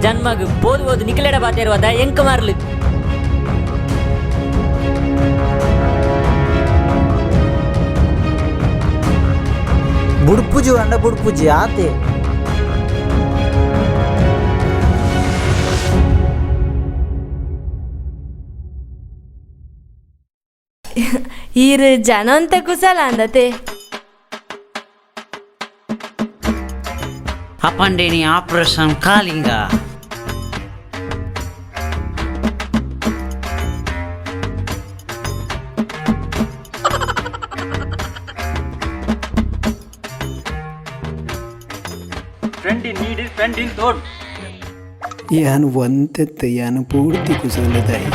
ಜನ್ಮಗ್ ಬೋದು ನಿಖಿಲೆಡ ಬಾತಿರುವದ ಎಂಕ ಮಾರ್ಲಿ ಬುಡ್ಪುಜಿ ಅಂಡ ಬುಡ್ಪುಜಿ ಆತೆ ಈರ್ ಜನ ಅಂತ ಕುಸಲ ಅಂದತೆ ಅಪ್ಪಂಡೇನಿ ಆಪರೇಷನ್ ಕಾಲಿಂಗ ಯಾನು ಒಂತೆತ್ತ ಯಾನು ಪೂರ್ತಿ ಕುಸಲದಾಯಿ